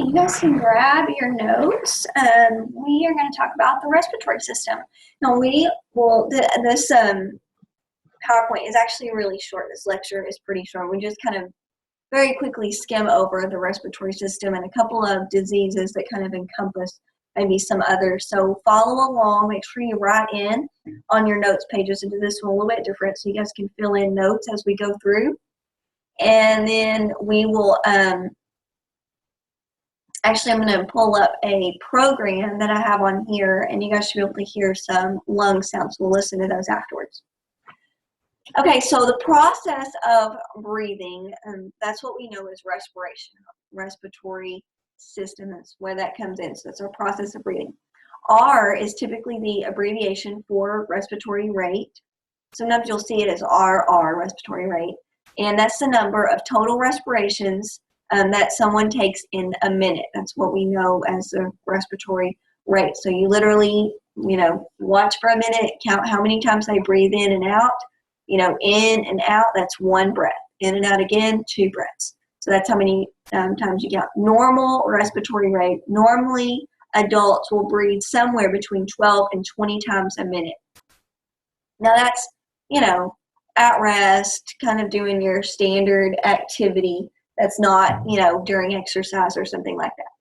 you guys can grab your notes. We are going to talk about the respiratory system. Now this PowerPoint is actually really short. This lecture is pretty short. We just kind of very quickly skim over the respiratory system and a couple of diseases that kind of encompass maybe some others. So follow along. Make sure you write in on your notes pages and do this one a little bit different so you guys can fill in notes as we go through. And then we will actually, I'm going to pull up a program that I have on here, and you guys should be able to hear some lung sounds. We'll listen to those afterwards. Okay, so the process of breathing, that's what we know as respiration, respiratory system. That's where that comes in. So that's our process of breathing. R is typically the abbreviation for respiratory rate. Sometimes you'll see it as RR, respiratory rate. And that's the number of total respirations that someone takes in a minute. That's what we know as the respiratory rate. So you literally, watch for a minute, count how many times they breathe in and out. In and out, that's one breath. In and out again, 2 breaths. So that's how many times you count. Normal respiratory rate. Normally, adults will breathe somewhere between 12 and 20 times a minute. Now that's, at rest, kind of doing your standard activity. That's not, during exercise or something like that.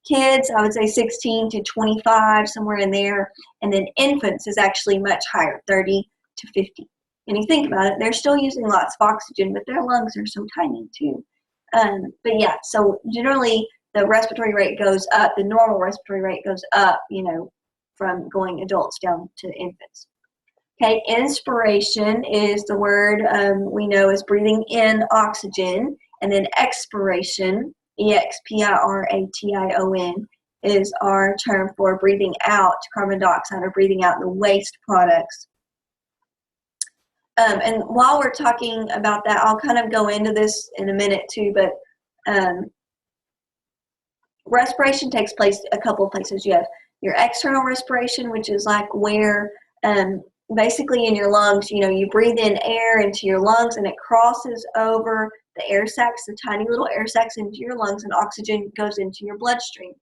Kids, I would say 16 to 25, somewhere in there. And then infants is actually much higher, 30 to 50. And you think about it, they're still using lots of oxygen, but their lungs are so tiny too. But yeah, so generally the respiratory rate goes up, the normal respiratory rate goes up, from going adults down to infants. Okay, inspiration is the word we know as breathing in oxygen, and then expiration, expiration, is our term for breathing out carbon dioxide or breathing out the waste products. And while we're talking about that, I'll kind of go into this in a minute too, but respiration takes place a couple of places. You have your external respiration, which is like where basically in your lungs, you breathe in air into your lungs and it crosses over the air sacs, the tiny little air sacs into your lungs, and oxygen goes into your bloodstream.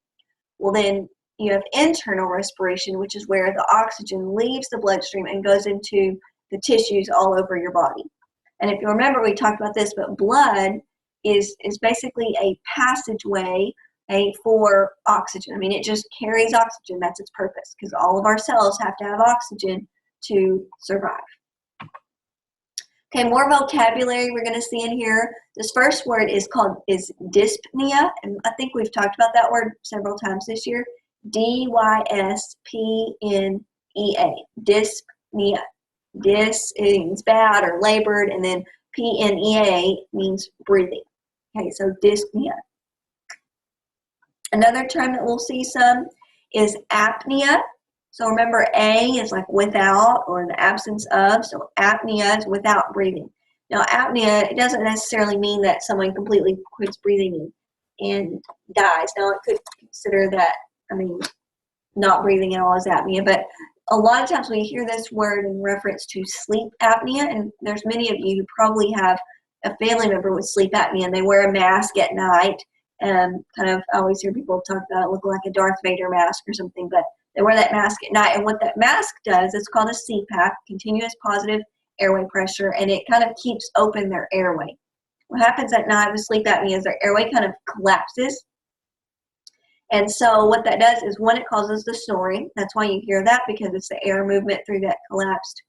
Well, then you have internal respiration, which is where the oxygen leaves the bloodstream and goes into the tissues all over your body. And if you remember, we talked about this, but blood is basically a passageway for oxygen. I mean, it just carries oxygen. That's its purpose, because all of our cells have to have oxygen to survive. Okay, more vocabulary we're going to see in here. This first word is dyspnea, and I think we've talked about that word several times this year. D-Y-S-P-N-E-A, dyspnea. Dys means bad or labored, and then P-N-E-A means breathing. Okay, so dyspnea. Another term that we'll see some is apnea. So remember, A is like without or in the absence of. So apnea is without breathing. Now apnea, it doesn't necessarily mean that someone completely quits breathing and dies. Now it could consider that, not breathing at all is apnea, but a lot of times we hear this word in reference to sleep apnea, and there's many of you who probably have a family member with sleep apnea and they wear a mask at night. I always hear people talk about it looking like a Darth Vader mask or something, but they wear that mask at night, and what that mask does, it's called a CPAP, continuous positive airway pressure, and it kind of keeps open their airway. What happens at night with sleep apnea is their airway kind of collapses. And so what that does is, one, it causes the snoring. That's why you hear that, because it's the air movement through that collapsed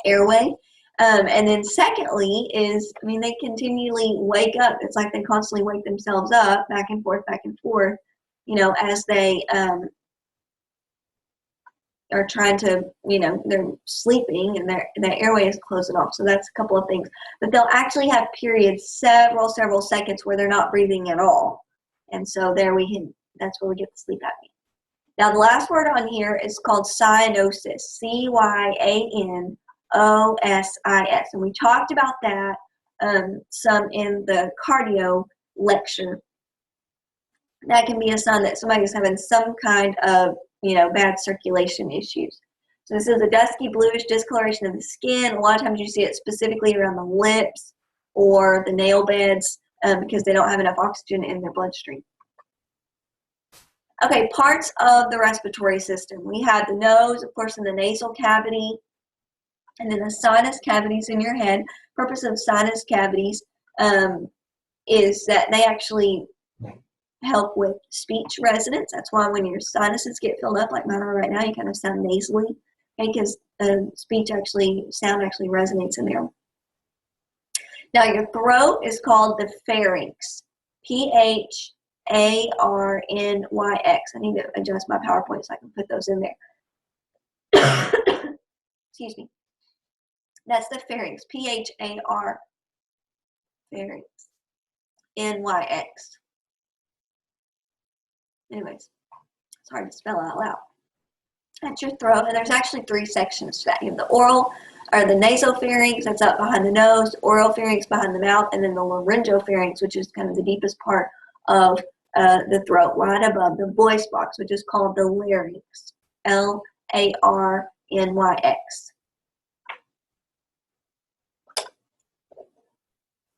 airway. And then secondly is, they continually wake up. It's like they constantly wake themselves up back and forth, as they are trying to, they're sleeping and their airway is closing off. So that's a couple of things. But they'll actually have periods, several seconds, where they're not breathing at all. And so that's where we get the sleep apnea. Now the last word on here is called cyanosis, C-Y-A-N-O-S-I-S. And we talked about that some in the cardio lecture. That can be a sign that somebody is having some kind of, bad circulation issues. So this is a dusky bluish discoloration of the skin. A lot of times you see it specifically around the lips or the nail beds because they don't have enough oxygen in their bloodstream. Okay, parts of the respiratory system. We have the nose, of course, in the nasal cavity, and then the sinus cavities in your head. Purpose of sinus cavities is that they actually help with speech resonance. That's why when your sinuses get filled up like mine are right now, you kind of sound nasally, okay, because sound actually resonates in there. Now your throat is called the pharynx, PHARNYX. I need to adjust my PowerPoint so I can put those in there. Excuse me. That's the pharynx, PHAR, pharynx, NYX. Anyways, it's hard to spell out loud. That's your throat, and there's actually 3 sections to that. You have the oral, or the nasopharynx, that's up behind the nose, oropharynx behind the mouth, and then the laryngopharynx, which is kind of the deepest part of the throat, right above the voice box, which is called the larynx, LARNYX.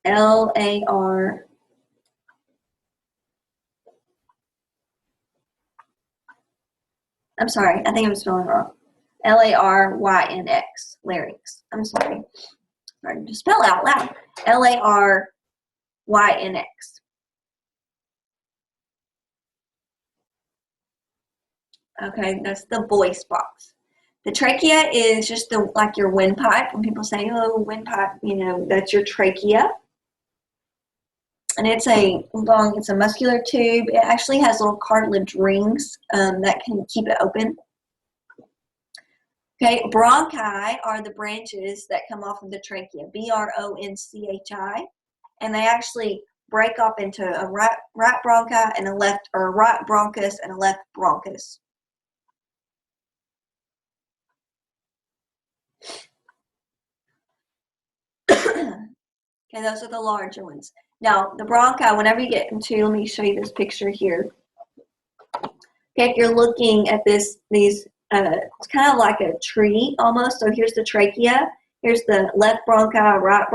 LAR. I'm sorry, I think I'm spelling wrong. LARYNX, larynx. I'm sorry. Hard to spell out loud. LARYNX. Okay, that's the voice box. The trachea is just like your windpipe. When people say, oh, windpipe, that's your trachea. And it's a muscular tube. It actually has little cartilage rings that can keep it open. Okay, bronchi are the branches that come off of the trachea, BRONCHI, and they actually break up into a right bronchi and a left, or a right bronchus and a left bronchus. Okay, those are the larger ones. Now, the bronchi, whenever you get into, let me show you this picture here. Okay, if you're looking at these, it's kind of like a tree almost. So here's the trachea. Here's the left bronchi, right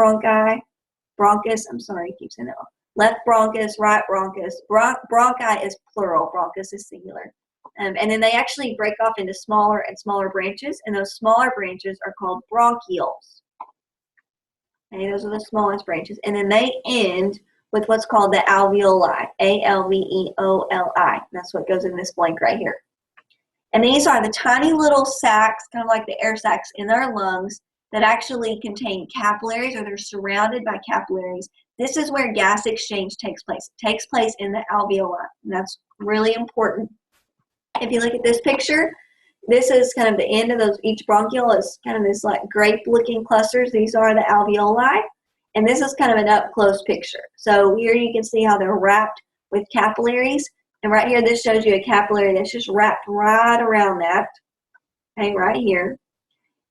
bronchus. I'm sorry, I keep saying that wrong. Left bronchus, right bronchus. Bronchi is plural, bronchus is singular. And then they actually break off into smaller and smaller branches, and those smaller branches are called bronchioles. Okay, those are the smallest branches. And then they end with what's called the alveoli, ALVEOLI. That's what goes in this blank right here. And these are the tiny little sacs, kind of like the air sacs in our lungs, that actually contain capillaries, or they're surrounded by capillaries. This is where gas exchange takes place. It takes place in the alveoli, and that's really important. If you look at this picture, this is kind of the end of those. Each bronchiole is kind of this like grape-looking clusters. These are the alveoli, and this is kind of an up-close picture. So here you can see how they're wrapped with capillaries. And right here, this shows you a capillary that's just wrapped right around that, okay, right here.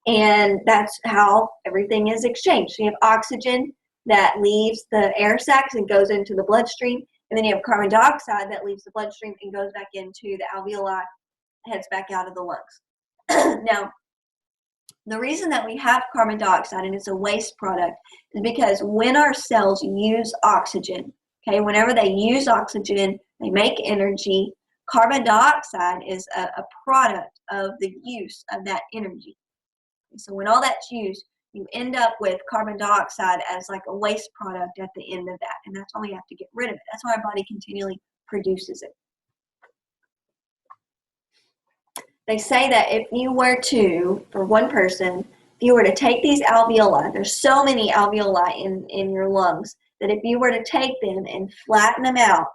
And that's how everything is exchanged. So you have oxygen that leaves the air sacs and goes into the bloodstream. And then you have carbon dioxide that leaves the bloodstream and goes back into the alveoli, heads back out of the lungs. Now, the reason that we have carbon dioxide and it's a waste product is because when our cells use oxygen, okay, whenever they use oxygen, they make energy. Carbon dioxide is a product of the use of that energy. So when all that's used, you end up with carbon dioxide as like a waste product at the end of that. And that's why we have to get rid of it. That's why our body continually produces it. They say that if you were to, for one person, if you were to take these alveoli, there's so many alveoli in your lungs, that if you were to take them and flatten them out,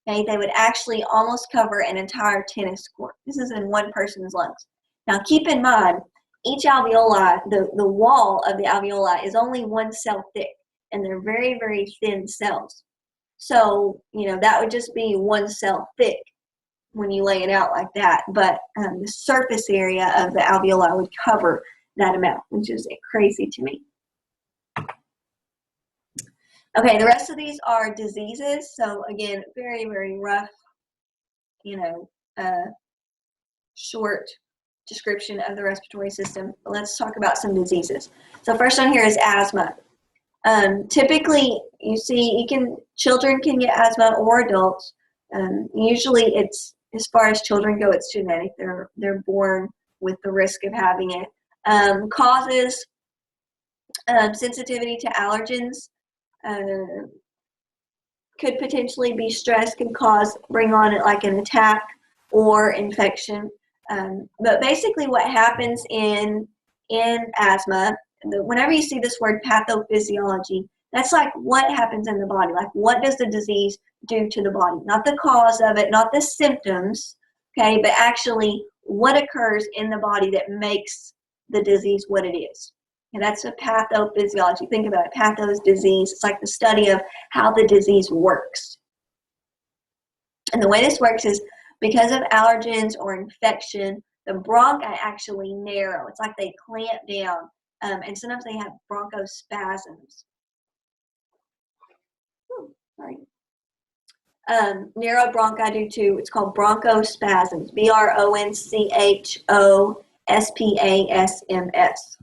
okay, they would actually almost cover an entire tennis court. This is in one person's lungs. Now keep in mind, each alveoli, the wall of the alveoli is only 1 cell thick, and they're very, very thin cells. So, that would just be 1 cell thick when you lay it out like that. But the surface area of the alveoli would cover that amount, which is crazy to me. Okay, the rest of these are diseases. So again, very, very rough, short description of the respiratory system. But let's talk about some diseases. So first on here is asthma. Typically, you see, children can get asthma, or adults. Usually it's, as far as children go, it's genetic. They're born with the risk of having it. Causes sensitivity to allergens. Could potentially be stress, could bring on it like an attack or infection. But basically what happens in asthma, whenever you see this word pathophysiology, that's like what happens in the body, like what does the disease do to the body, not the cause of it, not the symptoms, okay, but actually what occurs in the body that makes the disease what it is. And that's a pathophysiology. Think about it. Pathos, disease. It's like the study of how the disease works. And the way this works is because of allergens or infection, the bronchi actually narrow. It's like they clamp down. And sometimes they have bronchospasms. Sorry. Narrow bronchi due to, it's called bronchospasms. BRONCHOSPASMS.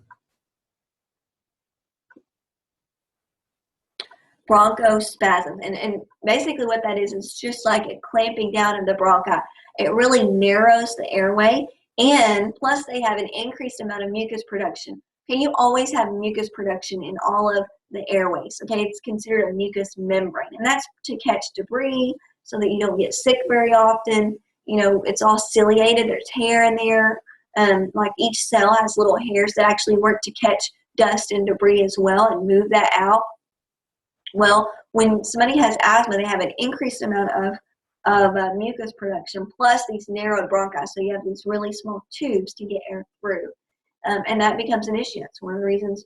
Bronchospasm, and basically what that is just like a clamping down of the bronchi. It really narrows the airway, and plus they have an increased amount of mucus production. Okay, you always have mucus production in all of the airways. Okay, it's considered a mucus membrane, and that's to catch debris so that you don't get sick very often. You know, it's all ciliated. There's hair in there. Like each cell has little hairs that actually work to catch dust and debris as well and move that out. Well, when somebody has asthma, they have an increased amount of mucus production plus these narrowed bronchi. So you have these really small tubes to get air through. And that becomes an issue. That's one of the reasons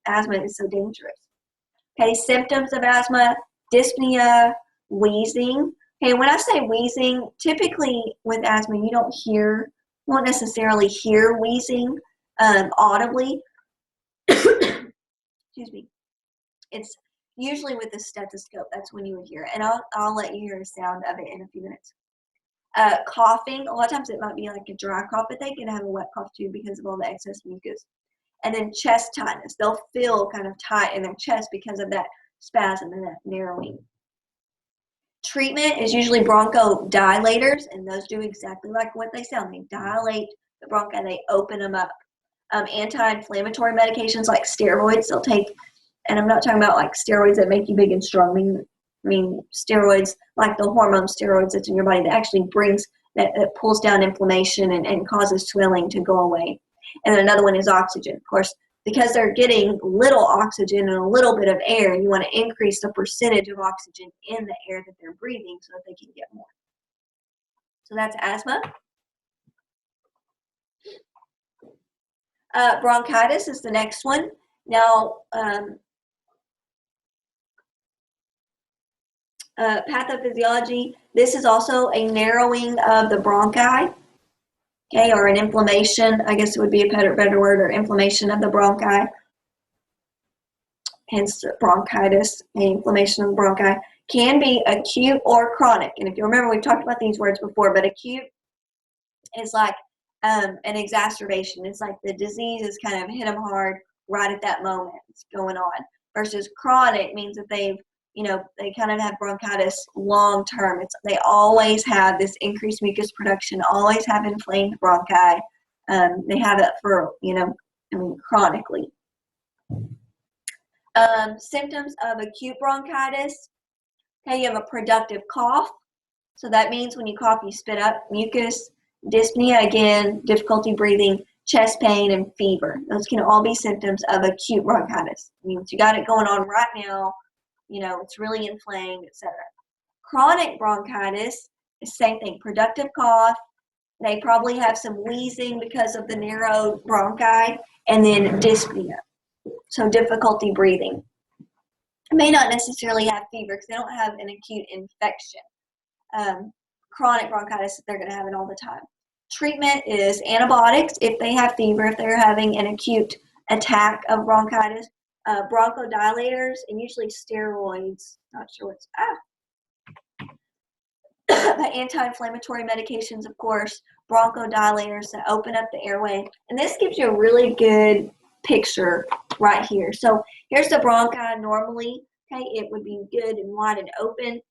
asthma is so dangerous. Okay, symptoms of asthma, dyspnea, wheezing. Okay, when I say wheezing, typically with asthma, you won't necessarily hear wheezing audibly. Excuse me. It's usually with a stethoscope, that's when you would hear it. And I'll let you hear the sound of it in a few minutes. Coughing, a lot of times it might be like a dry cough, but they can have a wet cough too because of all the excess mucus. And then chest tightness. They'll feel kind of tight in their chest because of that spasm and that narrowing. Treatment is usually bronchodilators, and those do exactly like what they sound. They dilate the bronchi, they open them up. Anti-inflammatory medications like steroids, they'll take. And I'm not talking about like steroids that make you big and strong. I mean steroids like the hormone steroids that's in your body that actually that pulls down inflammation and causes swelling to go away. And then another one is oxygen. Of course, because they're getting little oxygen and a little bit of air, you want to increase the percentage of oxygen in the air that they're breathing so that they can get more. So that's asthma. Bronchitis is the next one. Now, pathophysiology, this is also a narrowing of the bronchi, okay, or an inflammation, I guess it would be a better word, or inflammation of the bronchi, hence bronchitis, inflammation of the bronchi, can be acute or chronic. And if you remember, we've talked about these words before, but acute is like an exacerbation. It's like the disease is kind of hit them hard right at that moment it's going on, versus chronic means that they kind of have bronchitis long term. They always have this increased mucus production, always have inflamed bronchi. They have it for, chronically. Symptoms of acute bronchitis. Okay, you have a productive cough. So that means when you cough, you spit up mucus. Dyspnea, again, difficulty breathing, chest pain, and fever. Those can all be symptoms of acute bronchitis. It means you got it going on right now. It's really inflamed, etc. Chronic bronchitis is the same thing. Productive cough. They probably have some wheezing because of the narrow bronchi, and then dyspnea. So difficulty breathing. May not necessarily have fever because they don't have an acute infection. Chronic bronchitis, they're going to have it all the time. Treatment is antibiotics if they have fever, if they're having an acute attack of bronchitis. Bronchodilators, and usually steroids. Not sure what's but anti-inflammatory medications, of course. Bronchodilators that open up the airway, and this gives you a really good picture right here. So here's the bronchi normally. Okay, it would be good and wide and open.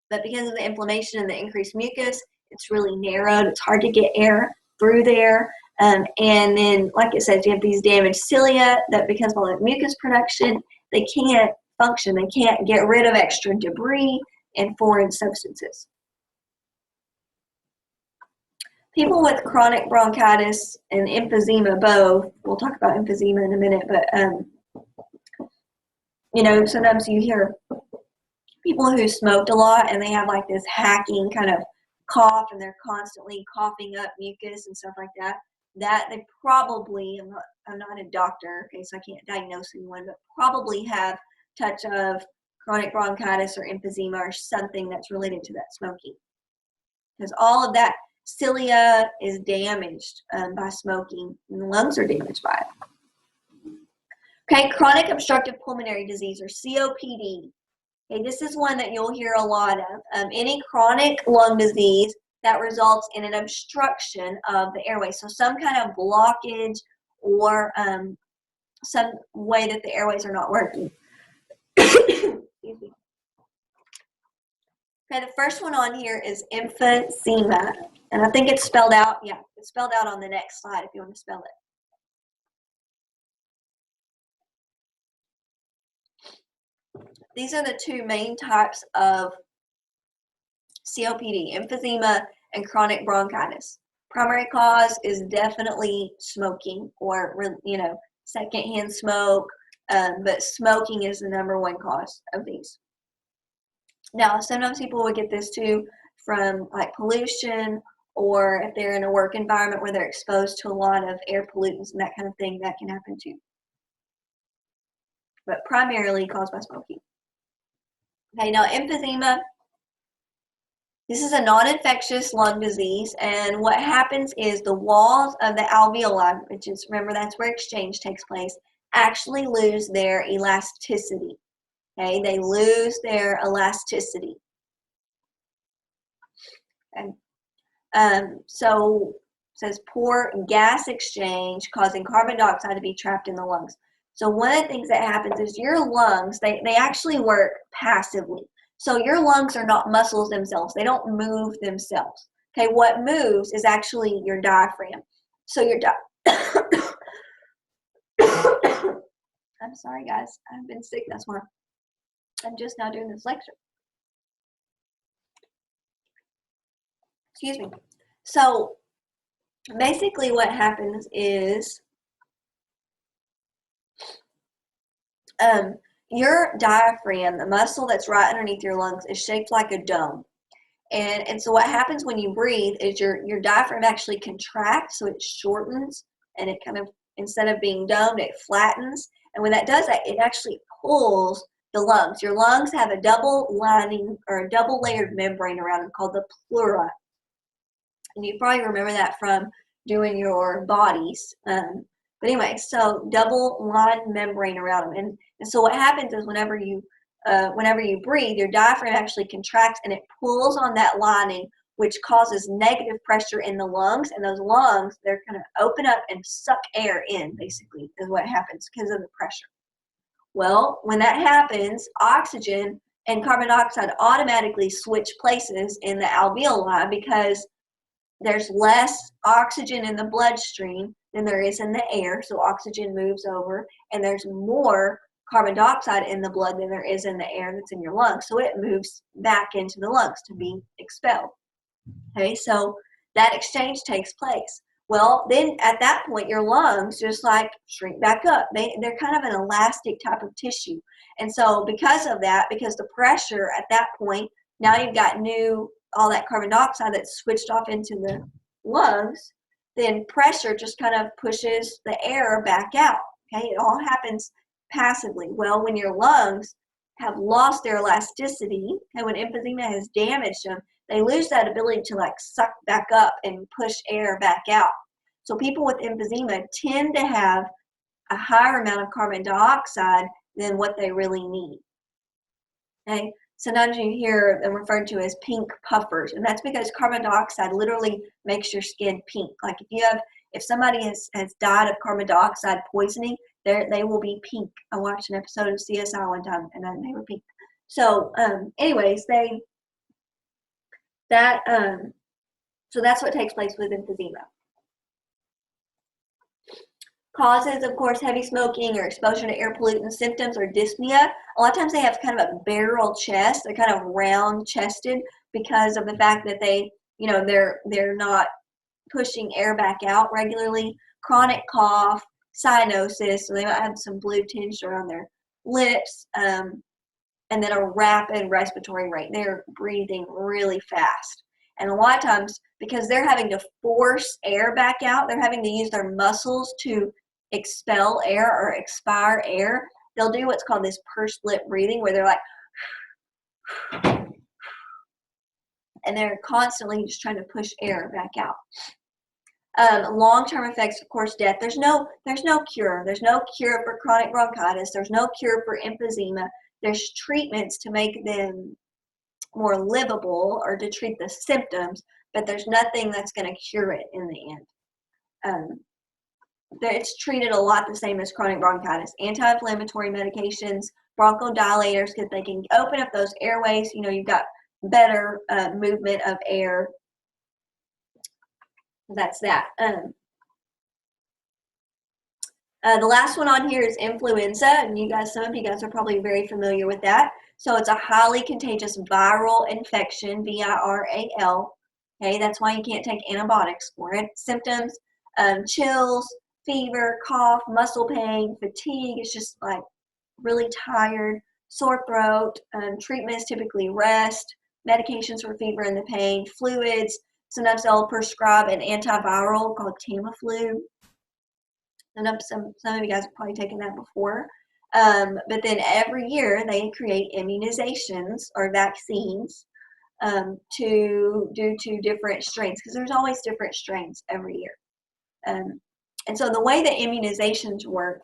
But because of the inflammation and the increased mucus, it's really narrowed. It's hard to get air through there. And then, like it says, you have these damaged cilia that because of all that mucus production, they can't function. They can't get rid of extra debris and foreign substances. People with chronic bronchitis and emphysema both, we'll talk about emphysema in a minute, but, you know, sometimes you hear people who smoked a lot and they have like this hacking kind of cough and they're constantly coughing up mucus and stuff like that. That they probably, I'm not a doctor, okay, so I can't diagnose anyone, but probably have touch of chronic bronchitis or emphysema or something that's related to that smoking. Because all of that cilia is damaged by smoking, and the lungs are damaged by it. Okay, chronic obstructive pulmonary disease, or COPD. Okay, this is one that you'll hear a lot of. Any chronic lung disease that results in an obstruction of the airway. So some kind of blockage or some way that the airways are not working. Excuse me. Okay, the first one on here is emphysema. And I think it's spelled out. Yeah, it's spelled out on the next slide if you want to spell it. These are the two main types of COPD, emphysema and chronic bronchitis. Primary cause is definitely smoking or, you know, secondhand smoke, but smoking is the number one cause of these. Now, sometimes people will get this too from like pollution, or if they're in a work environment where they're exposed to a lot of air pollutants and that kind of thing, that can happen too. But primarily caused by smoking. Okay, now emphysema. This is a non-infectious lung disease, and what happens is the walls of the alveoli, which is, remember, that's where exchange takes place, actually lose their elasticity. Okay, they lose their elasticity. Okay. So it says poor gas exchange causing carbon dioxide to be trapped in the lungs. So one of the things that happens is your lungs, they actually work passively. So your lungs are not muscles themselves. They don't move themselves. Okay, what moves is actually your diaphragm. So your I'm sorry, guys. I've been sick. That's why I'm just now doing this lecture. Excuse me. So basically what happens is your diaphragm, the muscle that's right underneath your lungs, is shaped like a dome. And so what happens when you breathe is your diaphragm actually contracts, so it shortens, and it kind of, instead of being domed, it flattens. And when that does that, it actually pulls the lungs. Your lungs have a double lining or a double layered membrane around them called the pleura. And you probably remember that from doing your bodies. But anyway, so double line membrane around them. And so what happens is whenever you breathe, your diaphragm actually contracts and it pulls on that lining, which causes negative pressure in the lungs. And those lungs, they're going to open up and suck air in, basically, is what happens because of the pressure. Well, when that happens, oxygen and carbon dioxide automatically switch places in the alveoli because there's less oxygen in the bloodstream than there is in the air, so oxygen moves over, and there's more carbon dioxide in the blood than there is in the air that's in your lungs, so it moves back into the lungs to be expelled. Okay, so that exchange takes place. Well, then at that point, your lungs just like shrink back up. They're kind of an elastic type of tissue, and so because of that, because the pressure at that point, now you've got all that carbon dioxide that's switched off into the lungs, then pressure just kind of pushes the air back out. Okay, it all happens passively. Well, when your lungs have lost their elasticity, and when emphysema has damaged them, they lose that ability to like suck back up and push air back out. So people with emphysema tend to have a higher amount of carbon dioxide than what they really need. Okay. Sometimes you hear them referred to as pink puffers, and that's because carbon dioxide literally makes your skin pink. Like if somebody has died of carbon dioxide poisoning, they will be pink. I watched an episode of CSI one time, and they were pink. So anyways, That so that's what takes place with emphysema. Causes, of course, heavy smoking or exposure to air pollutants. Symptoms are dyspnea. A lot of times they have kind of a barrel chest. They're kind of round chested because of the fact that they, you know, they're not pushing air back out regularly. Chronic cough, cyanosis, so they might have some blue tinge around their lips, and then a rapid respiratory rate. They're breathing really fast. And a lot of times, because they're having to force air back out, they're having to use their muscles to expel air or expire air. They'll do what's called this pursed lip breathing, where they're like, and they're constantly just trying to push air back out. Long-term effects, of course, death. There's no cure. There's no cure for chronic bronchitis. There's no cure for emphysema. There's treatments to make them more livable or to treat the symptoms, but there's nothing that's going to cure it in the end. It's treated a lot the same as chronic bronchitis. Anti-inflammatory medications, bronchodilators, because they can open up those airways. You know, you've got better movement of air. That's that. The last one on here is influenza, and some of you guys are probably very familiar with that. So it's a highly contagious viral infection, VIRAL. Okay, that's why you can't take antibiotics for it. Symptoms, chills, fever, cough, muscle pain, fatigue. It's just like really tired, sore throat. Treatment is typically rest, medications for fever and the pain, fluids. Sometimes they'll prescribe an antiviral called Tamiflu. Some of you guys have probably taken that before. But then every year they create immunizations or vaccines due to different strains, because there's always different strains every year. And so the way that immunizations work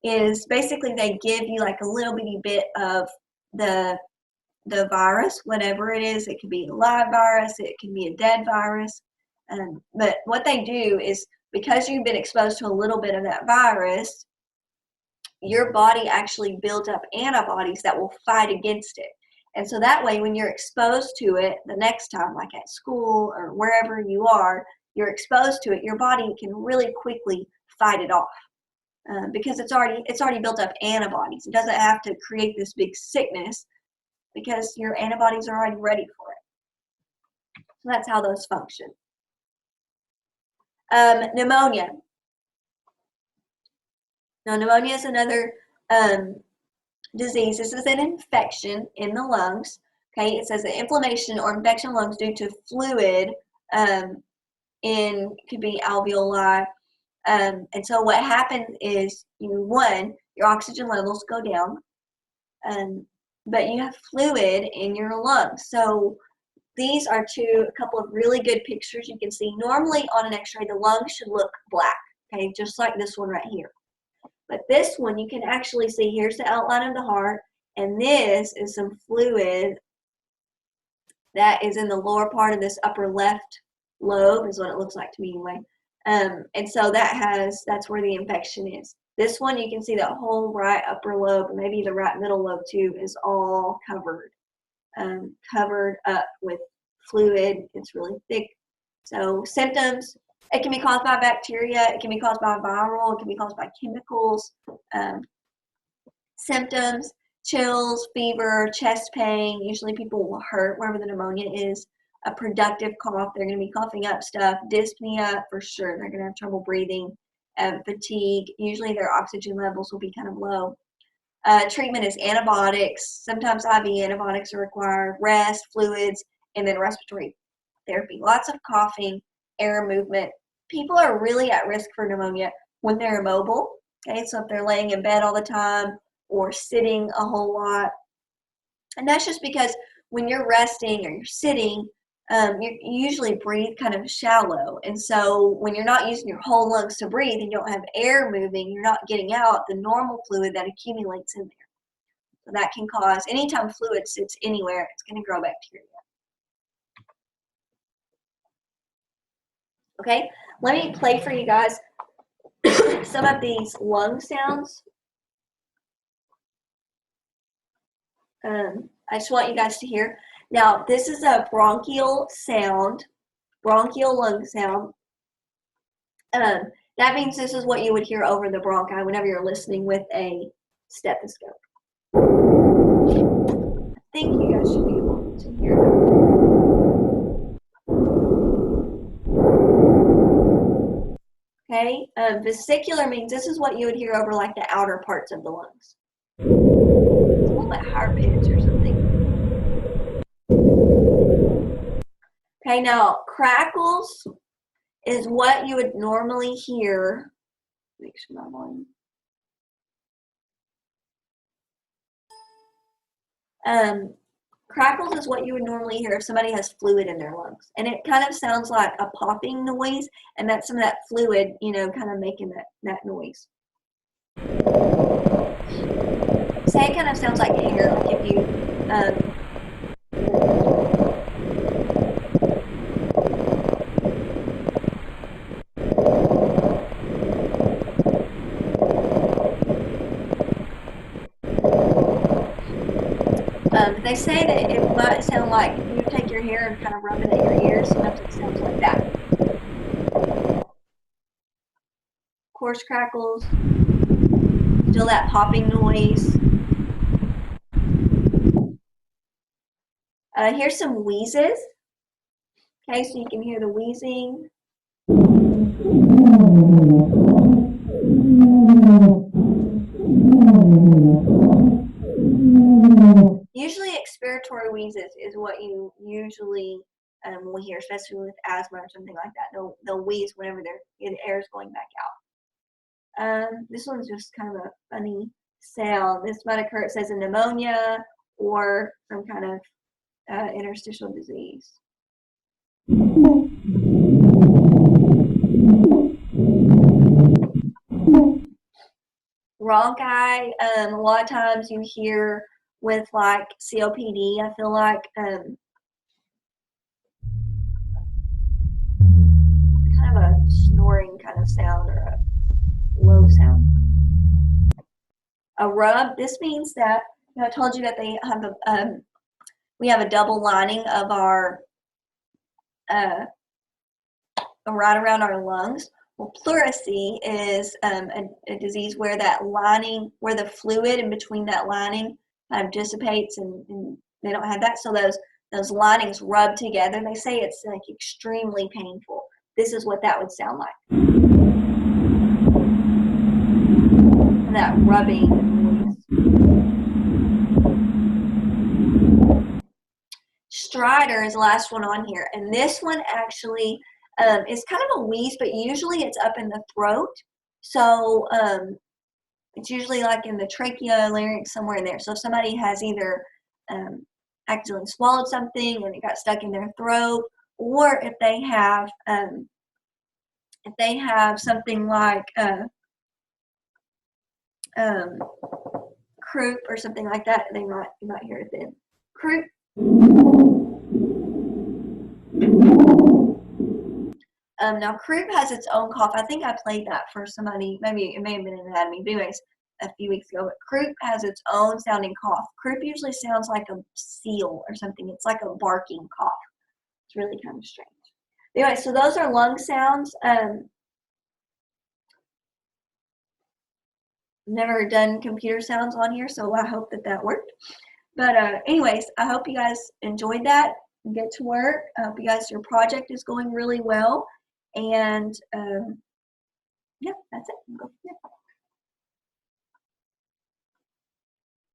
is basically they give you like a little bitty bit of the virus, whatever it is. It could be a live virus, it can be a dead virus. But what they do is, because you've been exposed to a little bit of that virus, your body actually builds up antibodies that will fight against it. And so that way, when you're exposed to it the next time, like at school or wherever you are, you're exposed to it, your body can really quickly fight it off because it's already built up antibodies. It doesn't have to create this big sickness because your antibodies are already ready for it. So that's how those function. Pneumonia. Now, pneumonia is another disease. This is an infection in the lungs. Okay, it says that inflammation or infection in lungs due to fluid could be alveoli. And so what happens is, your oxygen levels go down, but you have fluid in your lungs. So these are a couple of really good pictures you can see. Normally on an x-ray, the lungs should look black, okay, just like this one right here. But this one, you can actually see, here's the outline of the heart, and this is some fluid that is in the lower part of this upper left lobe, is what it looks like to me anyway. And so that's where the infection is. This one, you can see that whole right upper lobe, maybe the right middle lobe too, is all covered up with fluid. It's really thick. So symptoms, it can be caused by bacteria, it can be caused by viral, it can be caused by chemicals. Symptoms, chills, fever, chest pain. Usually people will hurt wherever the pneumonia is. A productive cough, they're going to be coughing up stuff. Dyspnea, for sure, they're going to have trouble breathing. Fatigue, usually their oxygen levels will be kind of low. Treatment is antibiotics. Sometimes IV antibiotics are required. Rest, fluids, and then respiratory therapy. Lots of coughing, air movement. People are really at risk for pneumonia when they're immobile. Okay, so if they're laying in bed all the time or sitting a whole lot. And that's just because when you're resting or you're sitting, you usually breathe kind of shallow. And so when you're not using your whole lungs to breathe and you don't have air moving, you're not getting out the normal fluid that accumulates in there. So that can cause, anytime fluid sits anywhere, it's going to grow bacteria. Okay, let me play for you guys some of these lung sounds. I just want you guys to hear. Now, this is a bronchial sound, bronchial lung sound. That means this is what you would hear over the bronchi whenever you're listening with a stethoscope. I think you guys should be able to hear that. Okay, vesicular means this is what you would hear over like the outer parts of the lungs. It's a little bit higher pitch or something. Okay, now crackles is what you would normally hear. Make sure my volume. Crackles is what you would normally hear if somebody has fluid in their lungs. And it kind of sounds like a popping noise, and that's some of that fluid, you know, kind of making that noise. Say it kind of sounds like hair, like if you, they say that it might sound like you take your hair and kind of rub it at your ears. Sometimes it sounds like that. Coarse crackles, still that popping noise. Here's some wheezes. Okay, so you can hear the wheezing. Usually expiratory wheezes is what you usually will hear, especially with asthma or something like that. They'll wheeze whenever the air is going back out. This one's just kind of a funny sound. This might occur, it says, in pneumonia or some kind of interstitial disease. Bronchi, a lot of times you hear with like COPD, I feel like kind of a snoring kind of sound or a low sound. A rub, this means that, you know, I told you that they have a, we have a double lining of our, right around our lungs. Well, pleurisy is a disease where that lining, where the fluid in between that lining kind of dissipates and they don't have that. So those linings rub together. They say it's like extremely painful. This is what that would sound like. That rubbing noise. Stridor is the last one on here. And this one actually is kind of a wheeze, but usually it's up in the throat. So it's usually like in the trachea, larynx, somewhere in there. So if somebody has either accidentally swallowed something and it got stuck in their throat, or if they have something like croup or something like that, you might hear it then. Croup. Now croup has its own cough. I think I played that for somebody, maybe it may have been in anatomy, but anyways, a few weeks ago. But croup has its own sounding cough. Croup usually sounds like a seal or something. It's like a barking cough. It's really kind of strange. Anyway, so those are lung sounds. Never done computer sounds on here, so I hope that worked. But anyways, I hope you guys enjoyed that and get to work. I hope you guys, your project is going really well. And yeah, that's it.